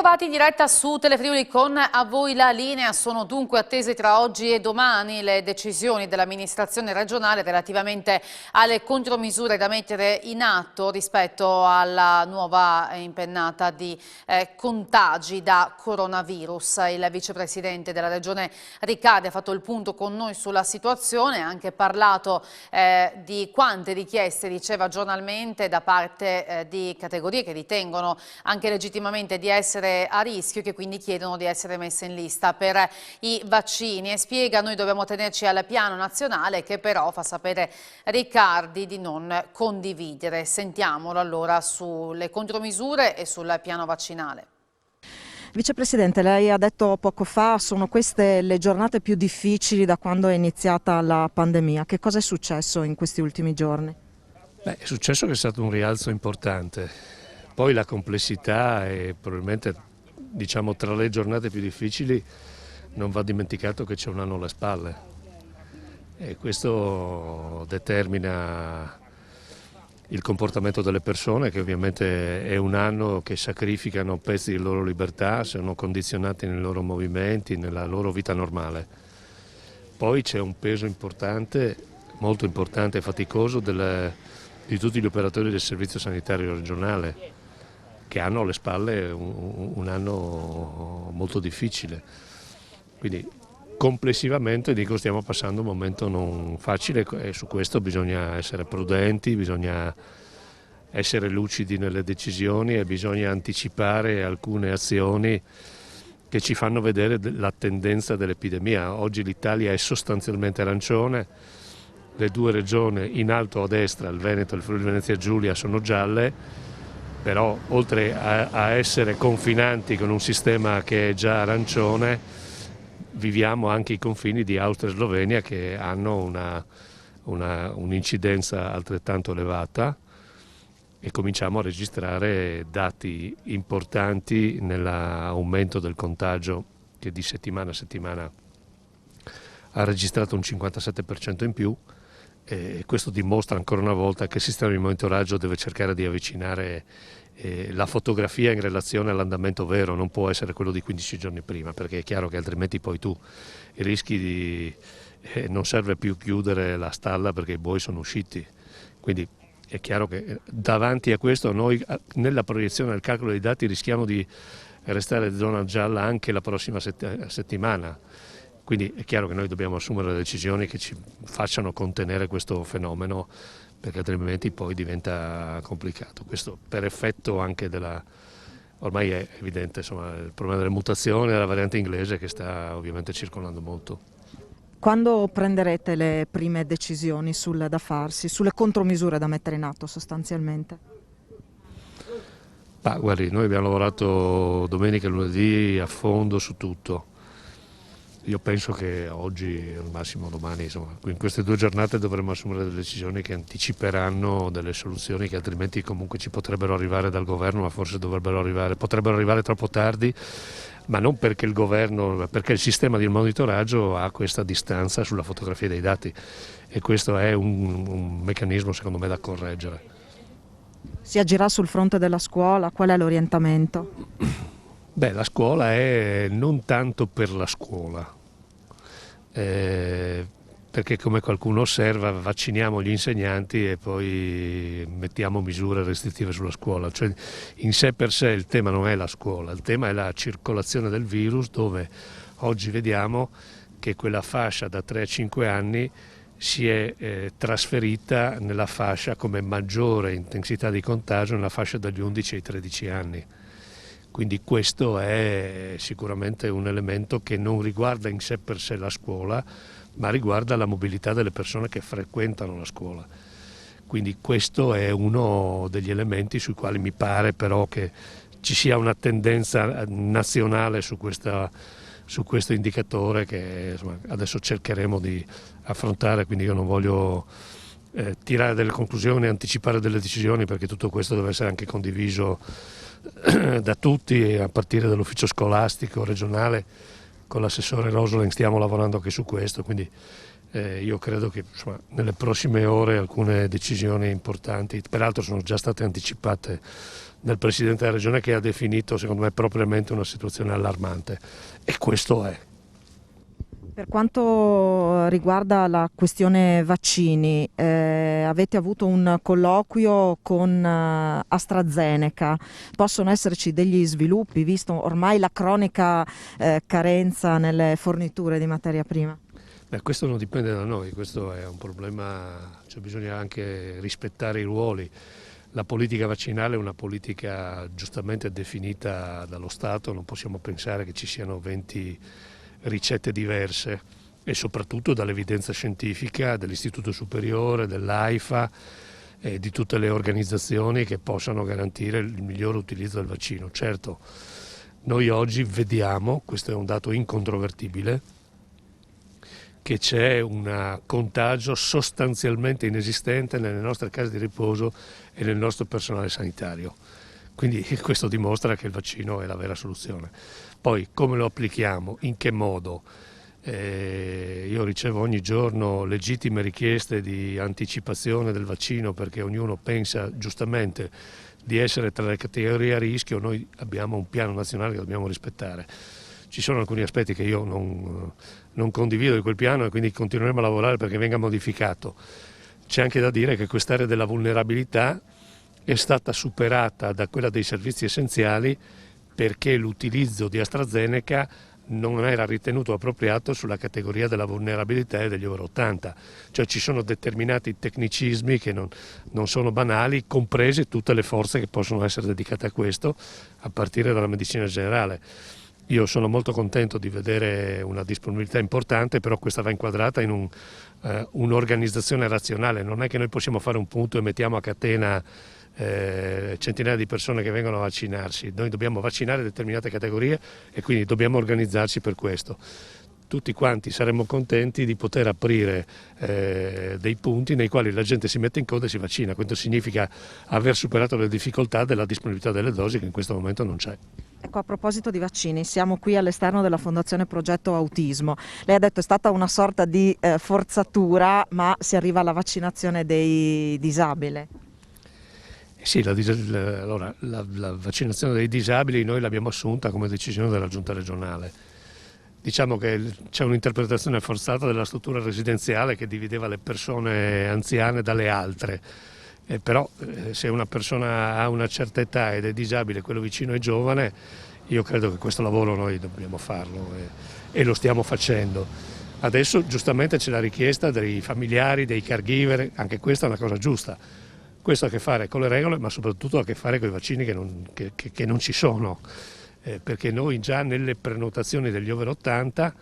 Bentrovati in diretta su Telefriuli con A voi la linea. Sono dunque attese tra oggi e domani le decisioni dell'amministrazione regionale relativamente alle contromisure da mettere in atto rispetto alla nuova impennata di contagi da coronavirus. Il vicepresidente della regione Riccardi ha fatto il punto con noi sulla situazione, ha anche parlato di quante richieste riceva giornalmente da parte di categorie che ritengono anche legittimamente di essere a rischio e che quindi chiedono di essere messe in lista per i vaccini, e spiega: noi dobbiamo tenerci al piano nazionale, che però fa sapere Riccardi di non condividere. Sentiamolo allora sulle contromisure e sul piano vaccinale. Vicepresidente, lei ha detto poco fa sono queste le giornate più difficili da quando è iniziata la pandemia. Che cosa è successo in questi ultimi giorni? È successo che è stato un rialzo importante, poi la complessità e probabilmente, diciamo, tra le giornate più difficili non va dimenticato che c'è un anno alle spalle e questo determina il comportamento delle persone, che ovviamente è un anno che sacrificano pezzi di loro libertà, sono condizionati nei loro movimenti, nella loro vita normale. Poi c'è un peso importante, molto importante e faticoso di tutti gli operatori del servizio sanitario regionale, che hanno alle spalle un anno molto difficile. Quindi complessivamente dico stiamo passando un momento non facile e su questo bisogna essere prudenti, bisogna essere lucidi nelle decisioni e bisogna anticipare alcune azioni che ci fanno vedere la tendenza dell'epidemia. Oggi l'Italia è sostanzialmente arancione, le due regioni in alto a destra, il Veneto e il Friuli Venezia Giulia, sono gialle, però oltre a essere confinanti con un sistema che è già arancione, viviamo anche i confini di Austria e Slovenia, che hanno un'incidenza altrettanto elevata, e cominciamo a registrare dati importanti nell'aumento del contagio, che di settimana a settimana ha registrato un 57% in più, e questo dimostra ancora una volta che il sistema di monitoraggio deve cercare di avvicinare la fotografia in relazione all'andamento vero, non può essere quello di 15 giorni prima, perché è chiaro che altrimenti poi tu rischi di non serve più chiudere la stalla perché i buoi sono usciti. Quindi è chiaro che davanti a questo noi nella proiezione del calcolo dei dati rischiamo di restare in zona gialla anche la prossima settimana. Quindi è chiaro che noi dobbiamo assumere decisioni che ci facciano contenere questo fenomeno, perché altrimenti poi diventa complicato. Questo per effetto anche ormai è evidente, insomma, il problema delle mutazioni, della variante inglese che sta ovviamente circolando molto. Quando prenderete le prime decisioni da farsi, sulle contromisure da mettere in atto sostanzialmente? Guardi, noi abbiamo lavorato domenica e lunedì a fondo su tutto. Io penso che oggi, al massimo domani, insomma, in queste 2 giornate dovremo assumere delle decisioni che anticiperanno delle soluzioni che altrimenti comunque ci potrebbero arrivare dal governo, ma forse potrebbero arrivare troppo tardi, ma non perché il governo, perché il sistema di monitoraggio ha questa distanza sulla fotografia dei dati, e questo è un meccanismo secondo me da correggere. Si agirà sul fronte della scuola? Qual è l'orientamento? La scuola è non tanto per la scuola, perché come qualcuno osserva vacciniamo gli insegnanti e poi mettiamo misure restrittive sulla scuola, cioè in sé per sé il tema non è la scuola, il tema è la circolazione del virus, dove oggi vediamo che quella fascia da 3 a 5 anni si è trasferita nella fascia come maggiore intensità di contagio nella fascia dagli 11 ai 13 anni. Quindi questo è sicuramente un elemento che non riguarda in sé per sé la scuola, ma riguarda la mobilità delle persone che frequentano la scuola. Quindi questo è uno degli elementi sui quali mi pare però che ci sia una tendenza nazionale su questo indicatore che insomma, adesso cercheremo di affrontare, quindi io non voglio tirare delle conclusioni, anticipare delle decisioni, perché tutto questo deve essere anche condiviso da tutti, a partire dall'ufficio scolastico regionale, con l'assessore Rosling stiamo lavorando anche su questo, quindi io credo che insomma, nelle prossime ore alcune decisioni importanti, peraltro sono già state anticipate dal Presidente della Regione, che ha definito secondo me propriamente una situazione allarmante, e questo è. Per quanto riguarda la questione vaccini, avete avuto un colloquio con AstraZeneca, possono esserci degli sviluppi visto ormai la cronica carenza nelle forniture di materia prima? Beh, questo non dipende da noi, questo è un problema, cioè bisogna anche rispettare i ruoli. La politica vaccinale è una politica giustamente definita dallo Stato, non possiamo pensare che ci siano 20 ricette diverse, e soprattutto dall'evidenza scientifica dell'Istituto Superiore, dell'AIFA e di tutte le organizzazioni che possano garantire il miglior utilizzo del vaccino. Certo, noi oggi vediamo, questo è un dato incontrovertibile, che c'è un contagio sostanzialmente inesistente nelle nostre case di riposo e nel nostro personale sanitario. Quindi questo dimostra che il vaccino è la vera soluzione. Poi come lo applichiamo, in che modo? Io ricevo ogni giorno legittime richieste di anticipazione del vaccino perché ognuno pensa giustamente di essere tra le categorie a rischio. Noi abbiamo un piano nazionale che dobbiamo rispettare. Ci sono alcuni aspetti che io non condivido di quel piano e quindi continueremo a lavorare perché venga modificato. C'è anche da dire che quest'area della vulnerabilità è stata superata da quella dei servizi essenziali perché l'utilizzo di AstraZeneca non era ritenuto appropriato sulla categoria della vulnerabilità e degli over 80. Cioè ci sono determinati tecnicismi che non sono banali, comprese tutte le forze che possono essere dedicate a questo, a partire dalla medicina generale. Io sono molto contento di vedere una disponibilità importante, però questa va inquadrata in un'organizzazione razionale. Non è che noi possiamo fare un punto e mettiamo a catena centinaia di persone che vengono a vaccinarsi. Noi dobbiamo vaccinare determinate categorie e quindi dobbiamo organizzarci per questo. Tutti quanti saremmo contenti di poter aprire dei punti nei quali la gente si mette in coda e si vaccina. Questo significa aver superato le difficoltà della disponibilità delle dosi che in questo momento non c'è. Ecco, a proposito di vaccini, siamo qui all'esterno della Fondazione Progetto Autismo. Lei ha detto è stata una sorta di forzatura, ma si arriva alla vaccinazione dei disabili. Sì, allora, la vaccinazione dei disabili noi l'abbiamo assunta come decisione della Giunta regionale. Diciamo che c'è un'interpretazione forzata della struttura residenziale che divideva le persone anziane dalle altre. Però se una persona ha una certa età ed è disabile, quello vicino è giovane, io credo che questo lavoro noi dobbiamo farlo e lo stiamo facendo. Adesso giustamente c'è la richiesta dei familiari, dei caregiver, anche questa è una cosa giusta. Questo ha a che fare con le regole, ma soprattutto ha a che fare con i vaccini che non ci sono, perché noi già nelle prenotazioni degli over 80,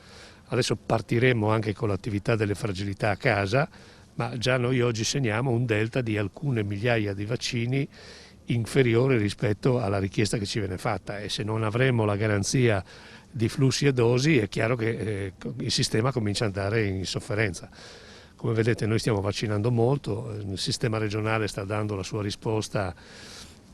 adesso partiremo anche con l'attività delle fragilità a casa, ma già noi oggi segniamo un delta di alcune migliaia di vaccini inferiore rispetto alla richiesta che ci viene fatta, e se non avremo la garanzia di flussi e dosi è chiaro che il sistema comincia ad andare in sofferenza. Come vedete noi stiamo vaccinando molto, il sistema regionale sta dando la sua risposta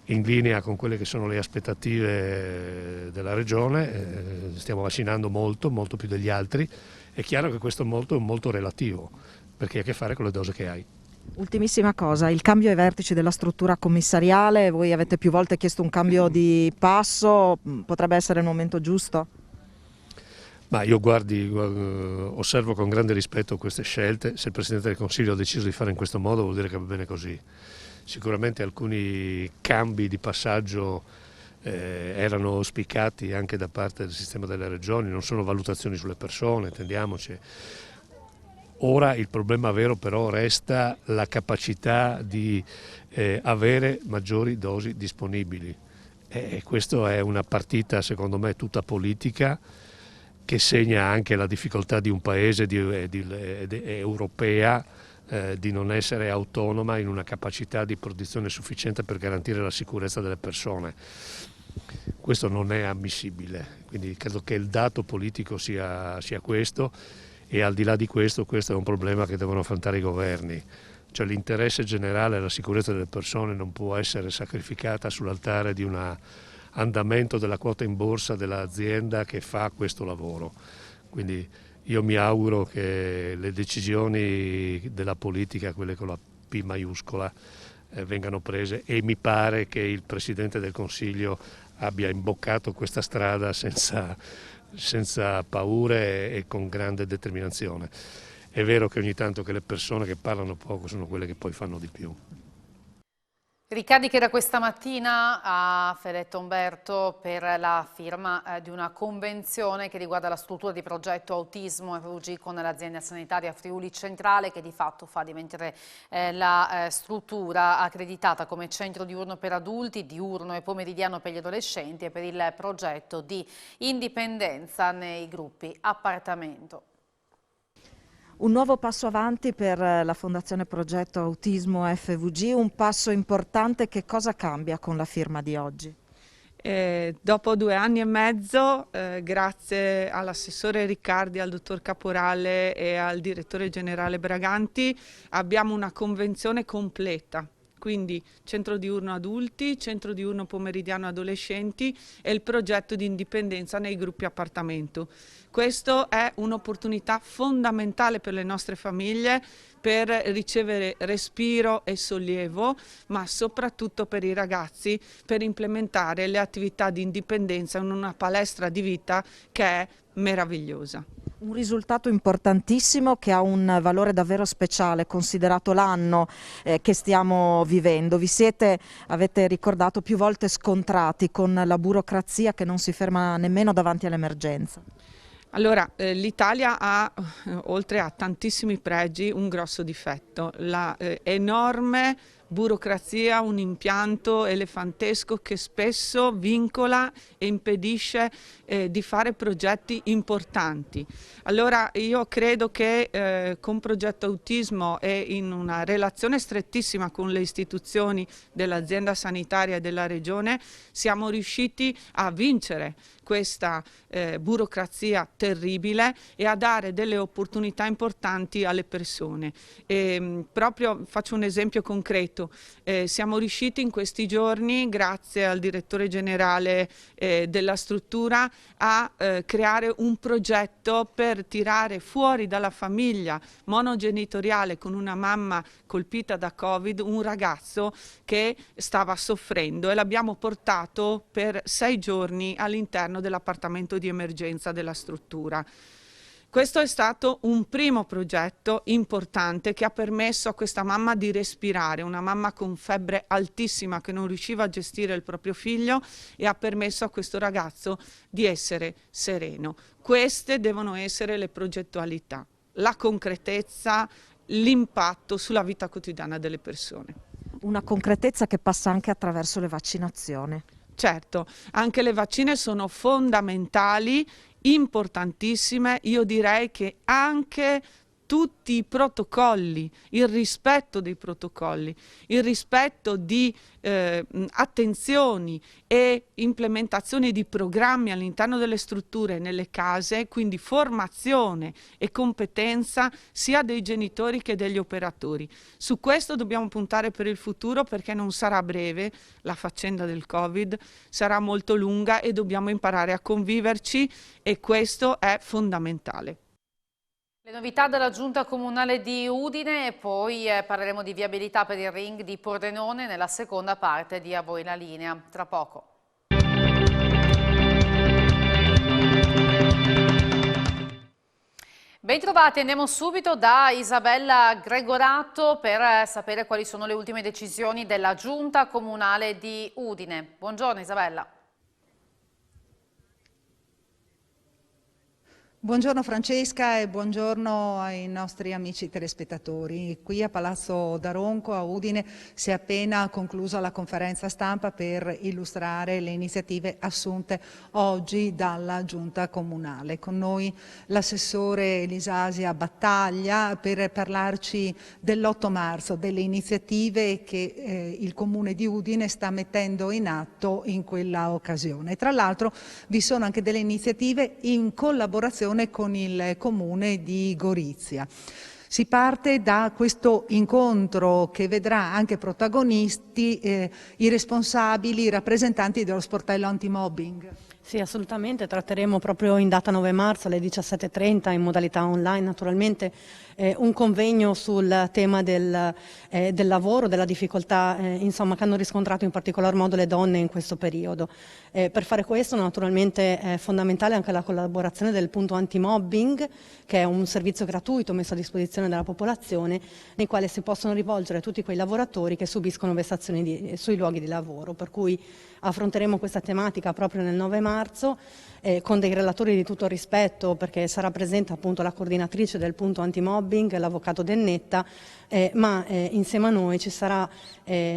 in linea con quelle che sono le aspettative della regione, stiamo vaccinando molto, molto più degli altri. È chiaro che questo molto è molto relativo, perché ha a che fare con le dosi che hai. Ultimissima cosa, il cambio ai vertici della struttura commissariale, voi avete più volte chiesto un cambio di passo, potrebbe essere il momento giusto? Ma io osservo con grande rispetto queste scelte. Se il Presidente del Consiglio ha deciso di fare in questo modo vuol dire che va bene così. Sicuramente alcuni cambi di passaggio erano auspicati anche da parte del sistema delle regioni, non sono valutazioni sulle persone, intendiamoci. Ora il problema vero però resta la capacità di avere maggiori dosi disponibili. E questa è una partita secondo me tutta politica, che segna anche la difficoltà di un paese europea di non essere autonoma in una capacità di produzione sufficiente per garantire la sicurezza delle persone. Questo non è ammissibile, quindi credo che il dato politico sia questo, e al di là di questo è un problema che devono affrontare i governi. Cioè l'interesse generale, la sicurezza delle persone non può essere sacrificata sull'altare di un andamento della quota in borsa dell'azienda che fa questo lavoro. Quindi io mi auguro che le decisioni della politica, quelle con la P maiuscola, vengano prese, e mi pare che il Presidente del Consiglio abbia imboccato questa strada senza paure e con grande determinazione. È vero che ogni tanto che le persone che parlano poco sono quelle che poi fanno di più. Ricadiche da questa mattina a Feletto Umberto per la firma di una convenzione che riguarda la struttura di progetto Autismo FVG con l'azienda sanitaria Friuli Centrale, che di fatto fa diventare la struttura accreditata come centro diurno per adulti, diurno e pomeridiano per gli adolescenti e per il progetto di indipendenza nei gruppi appartamento. Un nuovo passo avanti per la Fondazione Progetto Autismo FVG, un passo importante. Che cosa cambia con la firma di oggi? Dopo 2 anni e mezzo, grazie all'assessore Riccardi, al dottor Caporale e al direttore generale Braganti, abbiamo una convenzione completa. Quindi centro diurno adulti, centro diurno pomeridiano adolescenti e il progetto di indipendenza nei gruppi appartamento. Questo è un'opportunità fondamentale per le nostre famiglie per ricevere respiro e sollievo, ma soprattutto per i ragazzi per implementare le attività di indipendenza in una palestra di vita che è meravigliosa. Un risultato importantissimo che ha un valore davvero speciale, considerato l'anno che stiamo vivendo. Avete ricordato, più volte scontrati con la burocrazia che non si ferma nemmeno davanti all'emergenza. Allora, l'Italia ha, oltre a tantissimi pregi, un grosso difetto, la enorme burocrazia, un impianto elefantesco che spesso vincola e impedisce di fare progetti importanti. Allora io credo che con Progetto Autismo e in una relazione strettissima con le istituzioni dell'azienda sanitaria e della regione siamo riusciti a vincere questa burocrazia terribile e a dare delle opportunità importanti alle persone. Proprio faccio un esempio concreto. Siamo riusciti in questi giorni, grazie al direttore generale della struttura, a creare un progetto per tirare fuori dalla famiglia monogenitoriale con una mamma colpita da Covid un ragazzo che stava soffrendo, e l'abbiamo portato per 6 giorni all'interno dell'appartamento di emergenza della struttura. Questo è stato un primo progetto importante che ha permesso a questa mamma di respirare, una mamma con febbre altissima che non riusciva a gestire il proprio figlio, e ha permesso a questo ragazzo di essere sereno. Queste devono essere le progettualità, la concretezza, l'impatto sulla vita quotidiana delle persone. Una concretezza che passa anche attraverso le vaccinazioni. Certo, anche le vaccine sono fondamentali, importantissime. Io direi che anche tutti i protocolli, il rispetto dei protocolli, il rispetto di attenzioni e implementazione di programmi all'interno delle strutture, nelle case, quindi formazione e competenza sia dei genitori che degli operatori. Su questo dobbiamo puntare per il futuro, perché non sarà breve la faccenda del Covid, sarà molto lunga e dobbiamo imparare a conviverci, e questo è fondamentale. Le novità della Giunta Comunale di Udine, e poi parleremo di viabilità per il ring di Pordenone nella seconda parte di A Voi la Linea, tra poco. Bentrovati, andiamo subito da Isabella Gregorato per sapere quali sono le ultime decisioni della Giunta Comunale di Udine. Buongiorno Isabella. Buongiorno Francesca e buongiorno ai nostri amici telespettatori. Qui a Palazzo Daronco a Udine si è appena conclusa la conferenza stampa per illustrare le iniziative assunte oggi dalla Giunta Comunale. Con noi l'assessore Elisasia Battaglia per parlarci dell'8 marzo, delle iniziative che il Comune di Udine sta mettendo in atto in quella occasione. Tra l'altro vi sono anche delle iniziative in collaborazione con il Comune di Gorizia. Si parte da questo incontro che vedrà anche protagonisti i responsabili, i rappresentanti dello sportello antimobbing. Sì, assolutamente, tratteremo proprio in data 9 marzo alle 17:30 in modalità online naturalmente un convegno sul tema del lavoro, della difficoltà insomma, che hanno riscontrato in particolar modo le donne in questo periodo. Per fare questo naturalmente è fondamentale anche la collaborazione del punto antimobbing, che è un servizio gratuito messo a disposizione della popolazione, nei quale si possono rivolgere tutti quei lavoratori che subiscono vessazioni sui luoghi di lavoro, per cui affronteremo questa tematica proprio nel 9 marzo con dei relatori di tutto rispetto, perché sarà presente appunto la coordinatrice del punto antimobbing, l'avvocato Dennetta, ma insieme a noi ci sarà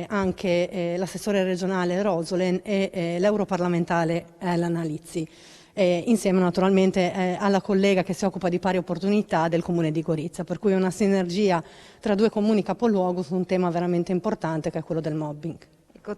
anche l'assessore regionale Rosolen e l'europarlamentare Elena Lizzi. Insieme naturalmente alla collega che si occupa di pari opportunità del comune di Gorizia, per cui una sinergia tra due comuni capoluogo su un tema veramente importante che è quello del mobbing.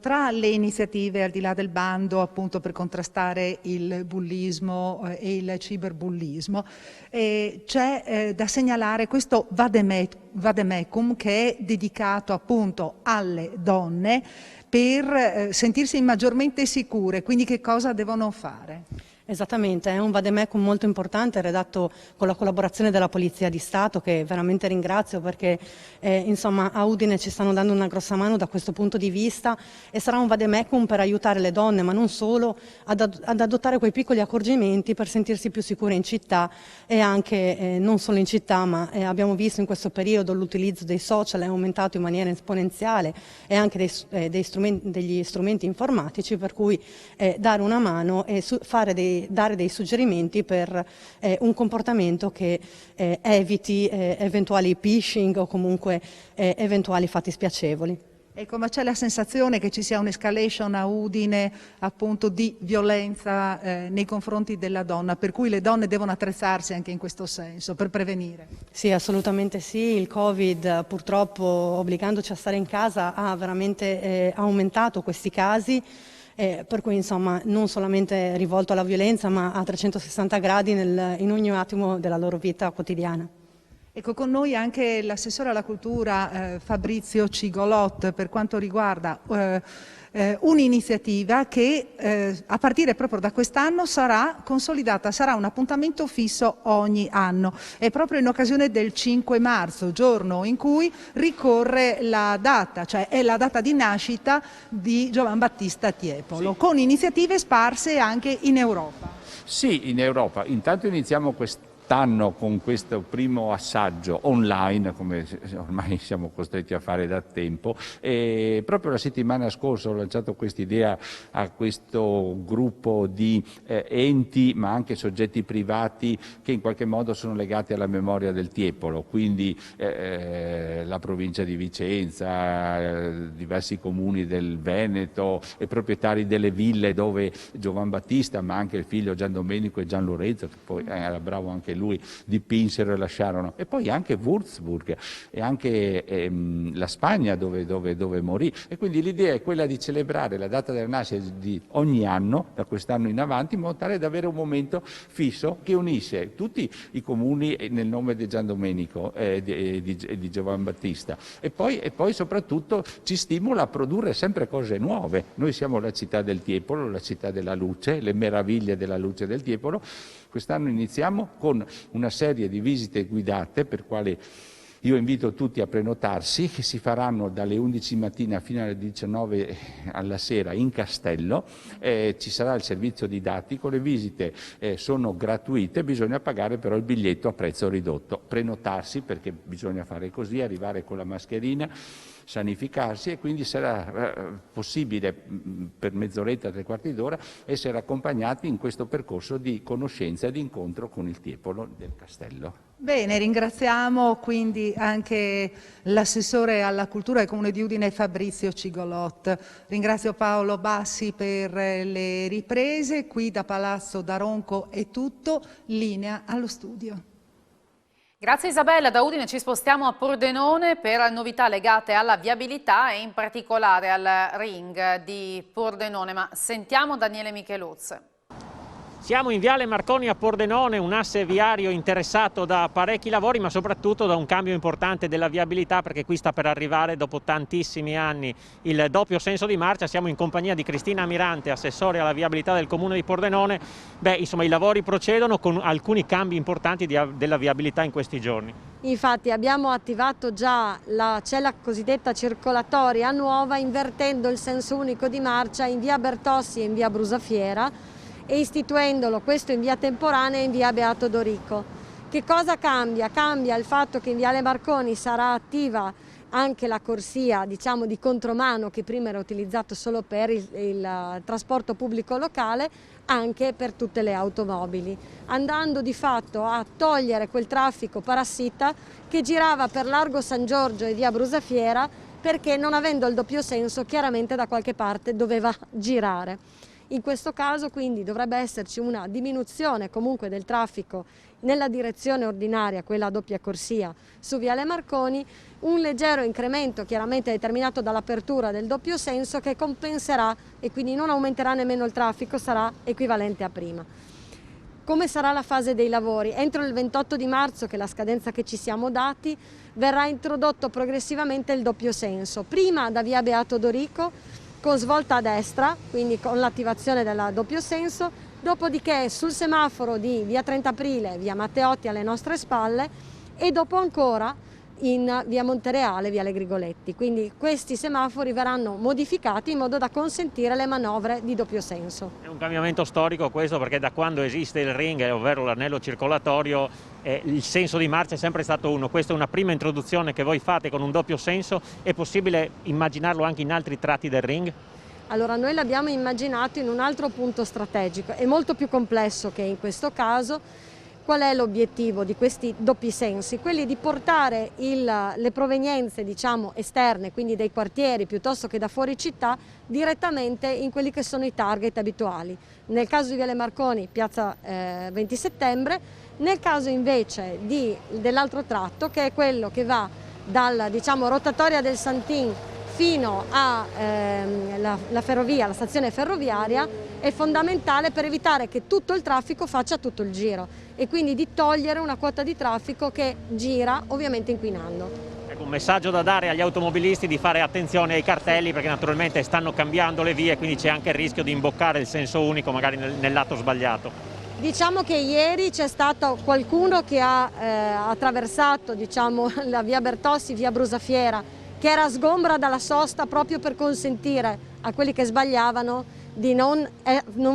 Tra le iniziative, al di là del bando appunto per contrastare il bullismo e il ciberbullismo, c'è da segnalare questo vademecum che è dedicato appunto alle donne per sentirsi maggiormente sicure, quindi che cosa devono fare? Esattamente, è un vademecum molto importante redatto con la collaborazione della Polizia di Stato, che veramente ringrazio perché insomma a Udine ci stanno dando una grossa mano da questo punto di vista, e sarà un vademecum per aiutare le donne, ma non solo, ad adottare quei piccoli accorgimenti per sentirsi più sicure in città e anche non solo in città, ma abbiamo visto in questo periodo l'utilizzo dei social è aumentato in maniera esponenziale, e anche degli strumenti informatici, per cui dare una mano e dare dei suggerimenti per un comportamento che eviti eventuali phishing o comunque eventuali fatti spiacevoli. Ecco, ma c'è la sensazione che ci sia un'escalation a Udine appunto di violenza nei confronti della donna, per cui le donne devono attrezzarsi anche in questo senso per prevenire? Sì, assolutamente sì. Il Covid purtroppo, obbligandoci a stare in casa, ha veramente aumentato questi casi. Per cui insomma non solamente rivolto alla violenza, ma a 360 gradi in ogni attimo della loro vita quotidiana. Ecco, con noi anche l'assessore alla cultura Fabrizio Cigolot per quanto riguarda un'iniziativa che a partire proprio da quest'anno sarà consolidata, sarà un appuntamento fisso ogni anno. È proprio in occasione del 5 marzo, giorno in cui ricorre la data, cioè è la data di nascita di Giovan Battista Tiepolo, sì, con iniziative sparse anche in Europa. Sì, in Europa. Intanto iniziamo quest'anno con questo primo assaggio online, come ormai siamo costretti a fare da tempo, e proprio la settimana scorsa ho lanciato questa idea a questo gruppo di enti, ma anche soggetti privati che in qualche modo sono legati alla memoria del Tiepolo, quindi la provincia di Vicenza, diversi comuni del Veneto e proprietari delle ville dove Giovan Battista, ma anche il figlio Gian Domenico e Gian Lorenzo, che poi era bravo anche lui, dipinsero e lasciarono, e poi anche Würzburg e anche la Spagna dove morì, e quindi l'idea è quella di celebrare la data della nascita di ogni anno da quest'anno in avanti, in modo tale da avere un momento fisso che unisce tutti i comuni nel nome di Gian Domenico di Giovan Battista, e poi soprattutto ci stimola a produrre sempre cose nuove. Noi siamo la città del Tiepolo, la città della luce, le meraviglie della luce del Tiepolo. Quest'anno iniziamo con una serie di visite guidate, per quale io invito tutti a prenotarsi, che si faranno dalle 11 mattina fino alle 19 alla sera in castello. Ci sarà il servizio didattico, le visite sono gratuite, bisogna pagare però il biglietto a prezzo ridotto. Prenotarsi, perché bisogna fare così, arrivare con la mascherina, sanificarsi, e quindi sarà possibile per mezz'oretta, 3/4 d'ora essere accompagnati in questo percorso di conoscenza e di incontro con il Tiepolo del Castello. Bene, ringraziamo quindi anche l'assessore alla cultura del Comune di Udine Fabrizio Cigolot. Ringrazio Paolo Bassi per le riprese. Qui da Palazzo Daronco è tutto, linea allo studio. Grazie Isabella, da Udine ci spostiamo a Pordenone per novità legate alla viabilità e in particolare al ring di Pordenone, ma sentiamo Daniele Micheluz. Siamo in Viale Marconi a Pordenone, un asse viario interessato da parecchi lavori, ma soprattutto da un cambio importante della viabilità, perché qui sta per arrivare dopo tantissimi anni il doppio senso di marcia. Siamo in compagnia di Cristina Amirante, assessore alla viabilità del Comune di Pordenone. Insomma, i lavori procedono con alcuni cambi importanti della viabilità in questi giorni. Infatti abbiamo attivato già c'è la cosiddetta circolatoria nuova, invertendo il senso unico di marcia in via Bertossi e in via Brusafiera, e istituendolo questo in via Temporanea e in via Beato Dorico. Che cosa cambia? Cambia il fatto che in viale Marconi sarà attiva anche la corsia, diciamo, di contromano, che prima era utilizzato solo per il trasporto pubblico locale, anche per tutte le automobili, andando di fatto a togliere quel traffico parassita che girava per Largo San Giorgio e via Brusafiera, perché non avendo il doppio senso chiaramente da qualche parte doveva girare. In questo caso quindi dovrebbe esserci una diminuzione comunque del traffico nella direzione ordinaria, quella a doppia corsia su viale Marconi, un leggero incremento chiaramente determinato dall'apertura del doppio senso, che compenserà e quindi non aumenterà nemmeno il traffico, sarà equivalente a prima. Come sarà la fase dei lavori? Entro il 28 di marzo, che è la scadenza che ci siamo dati, verrà introdotto progressivamente il doppio senso, prima da via Beato Dorico con svolta a destra, quindi con l'attivazione del doppio senso, dopodiché sul semaforo di via 30 Aprile, via Matteotti alle nostre spalle, e dopo ancora in via Montereale, via Le Grigoletti. Quindi questi semafori verranno modificati in modo da consentire le manovre di doppio senso. È un cambiamento storico questo, perché da quando esiste il ring, ovvero l'anello circolatorio, il senso di marcia è sempre stato uno. Questa è una prima introduzione che voi fate con un doppio senso. È possibile immaginarlo anche in altri tratti del ring? Allora, noi l'abbiamo immaginato in un altro punto strategico, è molto più complesso che in questo caso. Qual è l'obiettivo di questi doppi sensi? Quelli di portare le provenienze, diciamo, esterne, quindi dai quartieri piuttosto che da fuori città, direttamente in quelli che sono i target abituali. Nel caso di Viale Marconi, piazza 20 settembre, nel caso invece dell'altro tratto, che è quello che va dalla, diciamo, rotatoria del Santin fino alla ferrovia, la stazione ferroviaria, è fondamentale per evitare che tutto il traffico faccia tutto il giro e quindi di togliere una quota di traffico che gira, ovviamente inquinando. Ecco, un messaggio da dare agli automobilisti di fare attenzione ai cartelli, perché naturalmente stanno cambiando le vie, quindi c'è anche il rischio di imboccare il senso unico magari nel lato sbagliato. Diciamo che ieri c'è stato qualcuno che ha attraversato, diciamo, la via Bertossi, via Brusafiera, che era sgombra dalla sosta proprio per consentire a quelli che sbagliavano di non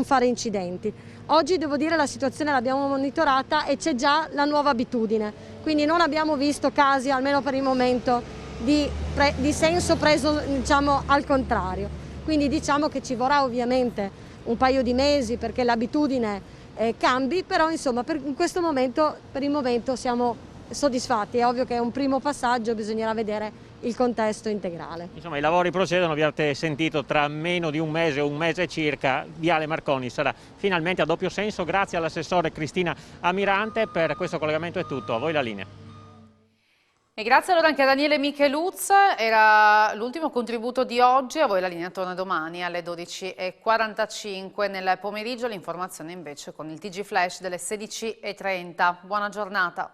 fare incidenti. Oggi devo dire la situazione l'abbiamo monitorata e c'è già la nuova abitudine, quindi non abbiamo visto casi, almeno per il momento, di senso preso, diciamo, al contrario. Quindi diciamo che ci vorrà ovviamente un paio di mesi perché l'abitudine cambi, però insomma per il momento siamo soddisfatti. È ovvio che è un primo passaggio, bisognerà vedere il contesto integrale. Insomma, i lavori procedono, abbiate sentito, tra meno di un mese circa, Viale Marconi sarà finalmente a doppio senso. Grazie all'assessore Cristina Amirante. Per questo collegamento è tutto, a voi la linea. E grazie allora anche a Daniele Micheluz, era l'ultimo contributo di oggi, a voi la linea torna domani alle 12:45 nel pomeriggio, l'informazione invece con il TG Flash delle 16:30. Buona giornata.